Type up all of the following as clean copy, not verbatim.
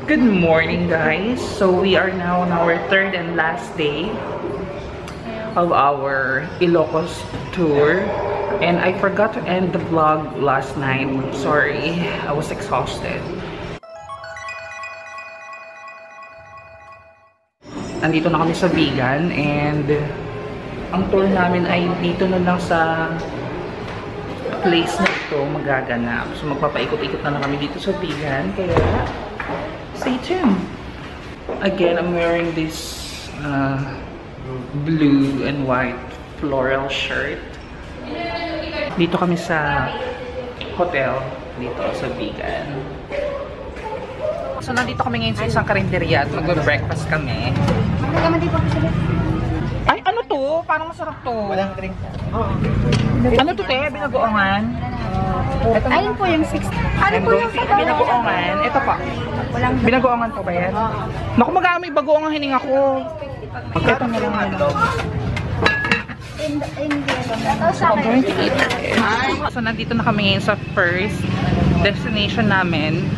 Good morning, guys. So we are now on our third and last day of our Ilocos tour, and I forgot to end the vlog last night. Sorry, I was exhausted. Nandito na kami sa Vigan, and ang tour namin ay dito na lang sa place na ito magaganap. So magpapaikot-ikot na lang kami dito sa Vigan, kaya stay tuned. Again, I'm wearing this blue and white floral shirt. Dito kami sa hotel dito sa Vigan. So nandito kami ngayon sa isang karinderya at magbe-breakfast kami. Ay, ano to? Parang masarap to. Walang drink. Ano to, te? Binagoongan? Ayun po yung 6. Ano po yung binagoongan? Ito pa. Binagoongan to ba yan? Naku, may bagoong ang hininga ko. Ito na lang ano. So, I'm going to eat it. So, nandito na kami ngayon sa first destination namin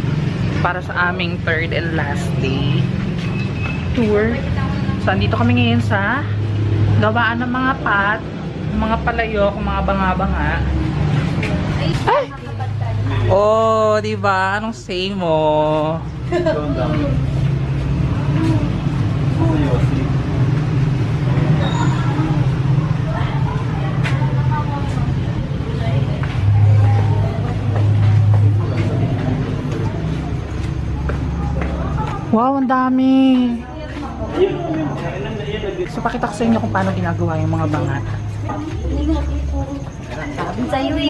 para sa aming third and last day tour. So, nandito kami ngayon sa gawaan ng mga mga palayok, mga banga-banga. Ay! Oh, diba? Anong say mo? Wow, ang dami! So, pakita ko sa inyo kung paano ginagawa yung mga banga. Sabi sa'yo eh.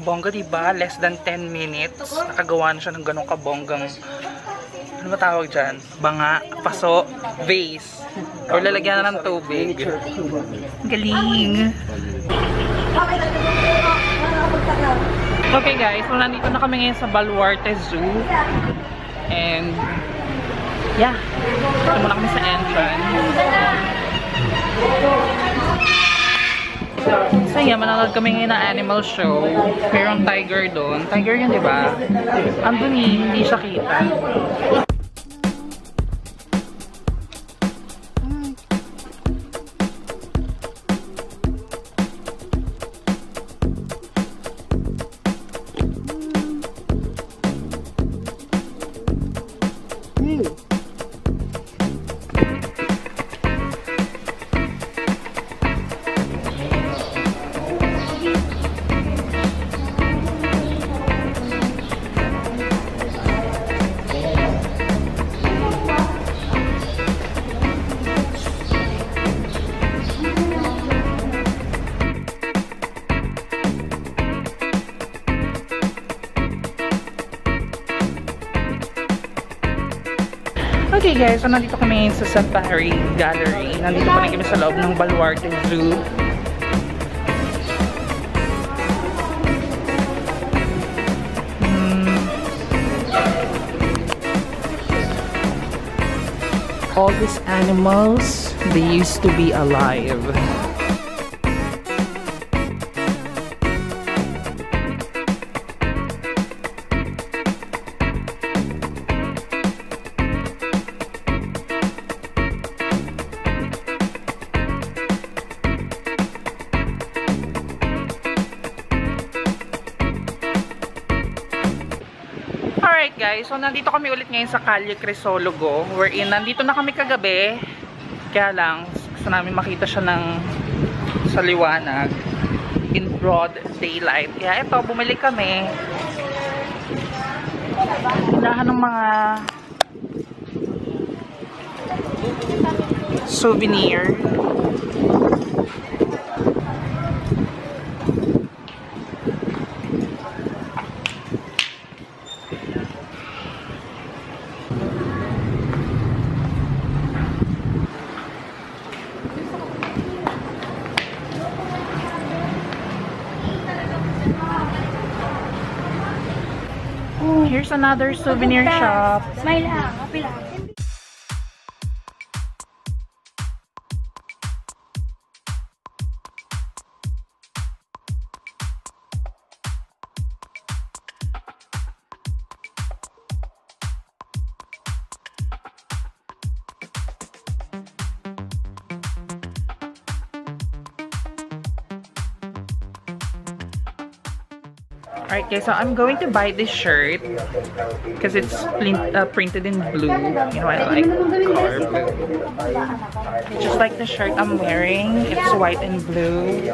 Bongga, diba? Less than 10 minutes. Nakagawa na siya ng ganong kabonggang, ano ba tawag dyan? Banga, paso, vase. Or lalagyan na ng tubig. Galing! Okay guys, so nandito na kami ngayon sa Baluarte Zoo. And, yeah. Ito muna kami sa entrance. So yeah, manonood kami ngayon ng animal show. Mayroong tiger doon. Tiger yun, diba? Andun hindi siya kita. Okay guys, so nandito kami sa Safari Gallery. Nandito pa rin kami sa loob ng Baluarte Zoo. All these animals, they used to be alive. Alright guys, so nandito kami ulit ngayon sa Calle Crisologo, wherein nandito na kami kagabi, kaya lang gusto namin makita siya ng sa liwanag, in broad daylight. Kaya ito, bumili kami lahat ng mga souvenir. Here's another souvenir shop. Smile lang, happy lang. Alright guys, so I'm going to buy this shirt because it's printed in blue. You know, I like color blue. Just like the shirt I'm wearing, it's white and blue.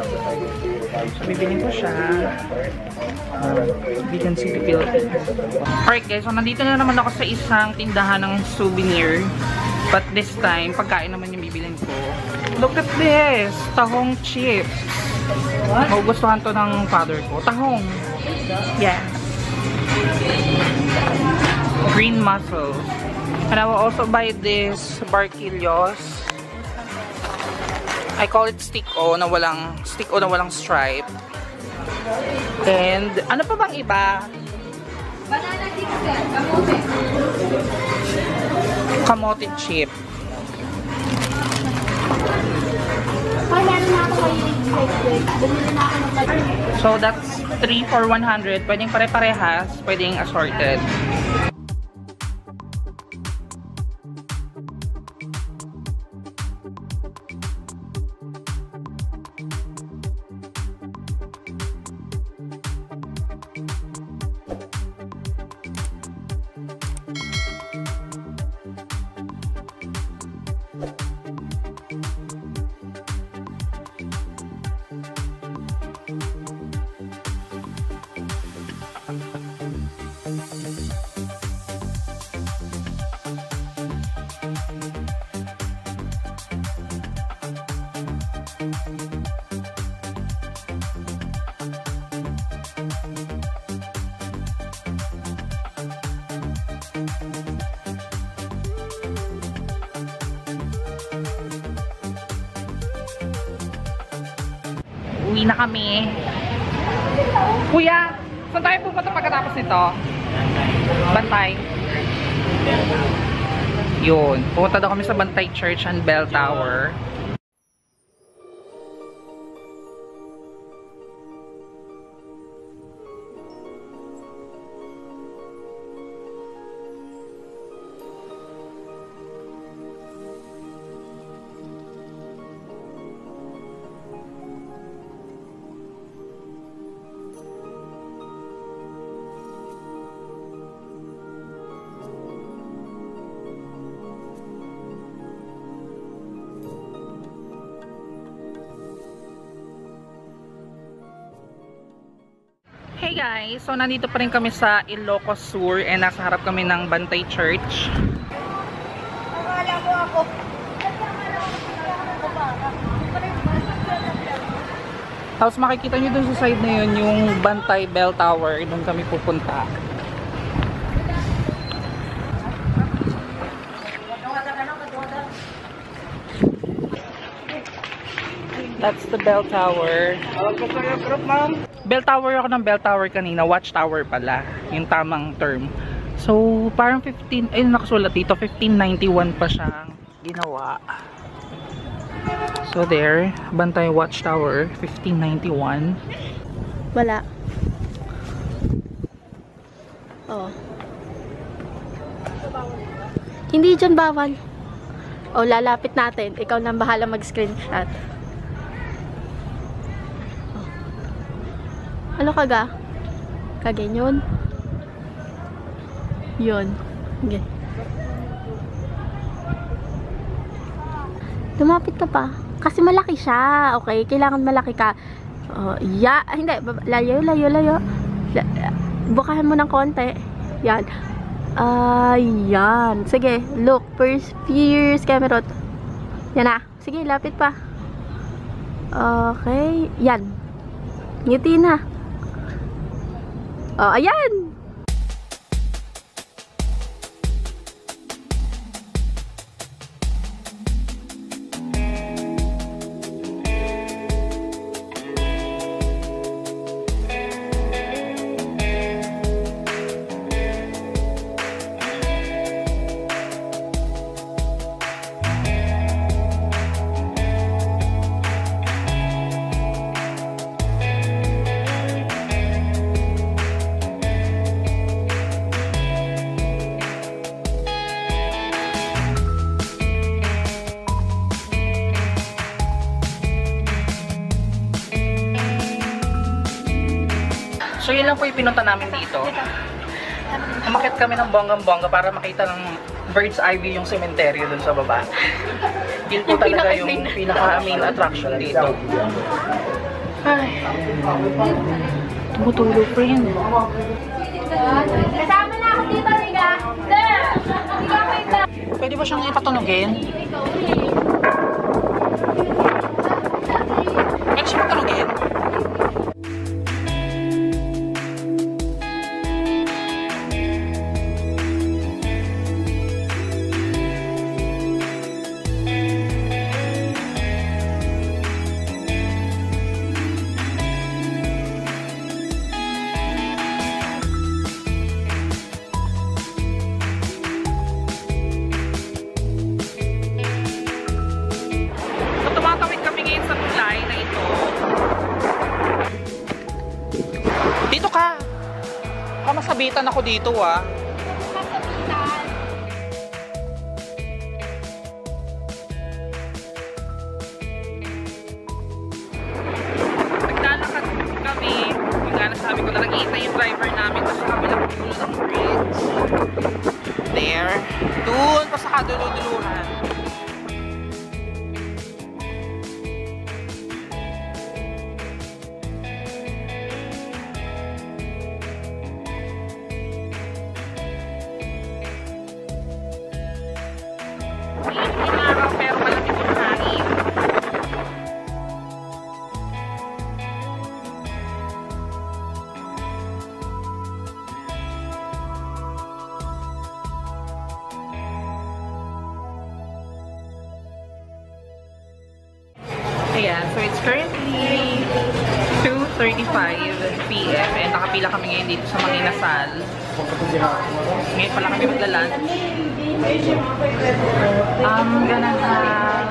So bibilin ko siya. You can see the Philippines. Alright guys, so nandito na naman ako sa isang tindahan ng souvenir. But this time, pagkain naman yung bibilin ko. Look at this! Tahong chips. Magugustuhan to ng father ko. Tahong. Yes. Green mussels. And I will also buy this barquillos. I call it stick-o na walang stripe. And ano pa bang iba? Banana chips, kamote. Kamote chip. Ay, meron na ako kayo. Bumili na ako ng bagay. So that's 3 for 100. Pwedeng pare-parehas, pwedeng assorted. Uwi na kami. Kuya, saan tayo pupunta pagkatapos nito? Bantay. Yun. Pupunta daw kami sa Bantay Church and Bell Tower. Hey guys, so nandito pa rin kami sa Ilocos Sur and nasa harap kami ng Bantay Church. Akala mo ako. Tapos makikita nyo dun sa side na yun yung Bantay Bell Tower, dun kami pupunta. That's the bell tower. Bell tower ako ng bell tower kanina. Watchtower pala. Yung tamang term. So, parang 15, ayun nakasulat dito, 1591 pa siyang ginawa. So there, Bantay Watchtower, 1591. Wala. Oh. Hindi dyan bawal. Oh, lalapit natin. Ikaw nang bahala mag-screenshot. Oh. Ano kaga? Kaganyan? Yun. Okay. Lumapit ka pa. Kasi malaki siya. Okay? Kailangan malaki ka. Oh, hindi. Layo. Bukahan mo ng konti. Yan. Yan. Sige. Look. Fierce camera. Yan na. Sige. Lapit pa. Okay. Yan. Ngiti na. Oh, ayan. So yun lang po yung pinunta namin dito. Umakyat kami ng bonggang-bongga para makita ng bird's eye view yung cemetery dun sa baba. Yun po talaga yung pinaka-main attraction dito. Ay. Tumutulog, friend. Kasama na ako dito, Riga. Pwede ba siyang ipatunogin? Pwede siyang ipatunogin? Dito ka! Baka masabitan ako dito ah. Naglalakad kami. Yung nga nasabi ko na nag-iintay yung driver namin kasi kami nagpulo ng bridge. There. Doon pa sa kaduluduluhan. Pero malamig yung hangin. Ayan, so it's currently 2:35 PM and nakapila kami ngayon dito sa Manginasal. Ngayon pala kami magla-lunch. I'm gonna have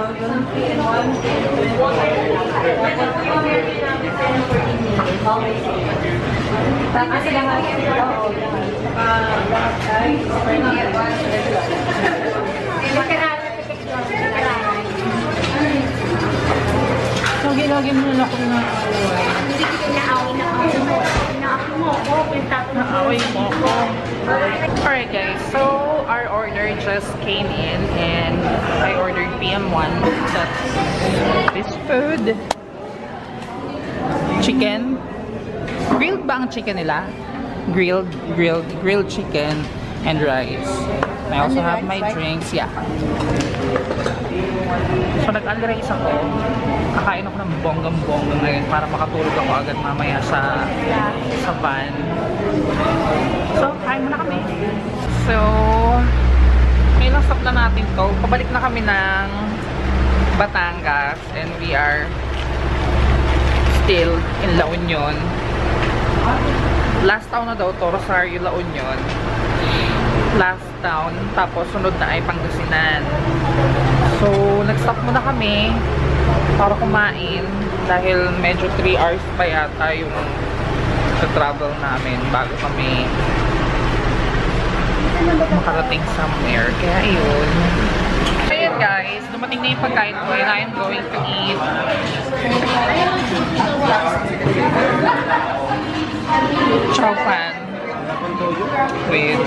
lagi mo na ako na naaway mo ako. Alright guys, so our order just came in and I ordered PM1. That's this food. Chicken. Grilled ba ang chicken nila? Grilled chicken and rice. I also have my drinks. Yeah. So nag-unrice ako. Kakain ako ng bonggang-bongga ngayon para makatulog ako agad mamaya sa van. So, kain muna kami. So, ngayon lang stop na natin to. Pabalik na kami ng Batangas and we are still in La Union. Last town na daw to, Rosario, La Union. Last town, tapos sunod na ay Pangasinan. So, nag-stop muna kami para kumain dahil medyo 3 hours pa yata yung travel namin bago kami makarating somewhere. Kaya ayun. Ayan guys, dumating na yung pagkain ko and I'm going to eat chow fan with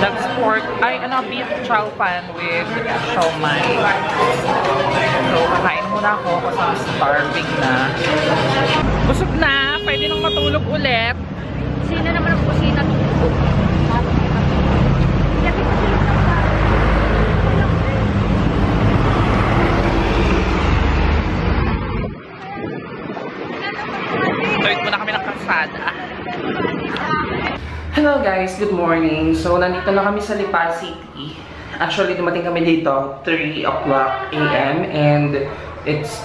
that's pork, beef chow fan with siomai. So, kakain muna ako kasi I'm starving na. Busog na, pwede nang matulog ulit. Sino naman ang kusina? Tuwid muna kami ng kalsada. Hello guys, good morning. So, nandito na kami sa Lipa City. Actually, dumating kami dito 3 o'clock AM and it's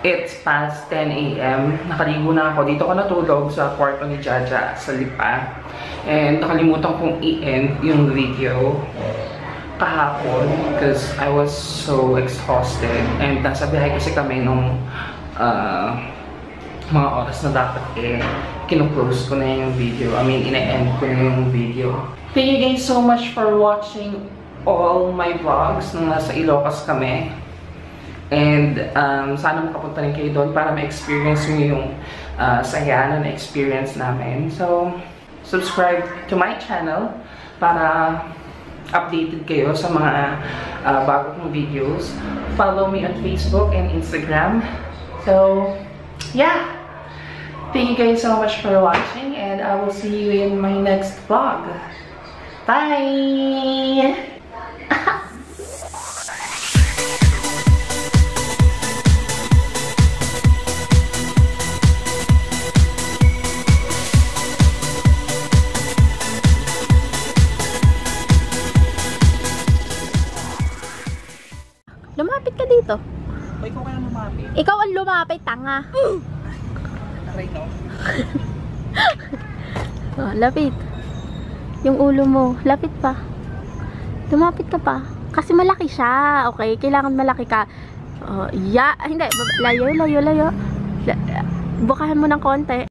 it's past 10 AM. Nakaligo na ako. Dito ko natulog sa kwarto ni Jaja sa Lipa. And nakalimutan kong i-end yung video kahapon because I was so exhausted. And nasa biyahe kasi kami nung mga oras na dapat kino-close ko na yung video. I mean, ina-end ko na yung video. Thank you guys so much for watching all my vlogs nung nasa Ilocos kami. And sana makapunta rin kayo doon para ma-experience nyo yung saya na na-experience namin. So, subscribe to my channel para updated kayo sa mga bago kong videos. Follow me on Facebook and Instagram. So, yeah! Thank you guys so much for watching and I will see you in my next vlog. Bye! Lumapit ka dito. O, ikaw kaya lumapit? Ikaw ang lumapit, tanga. Aray, no? Oh, lapit. Yung ulo mo, lapit pa. Lumapit ka pa. Kasi malaki siya, okay? Kailangan malaki ka. Oh, hindi. Layo. Bukahan mo ng konti.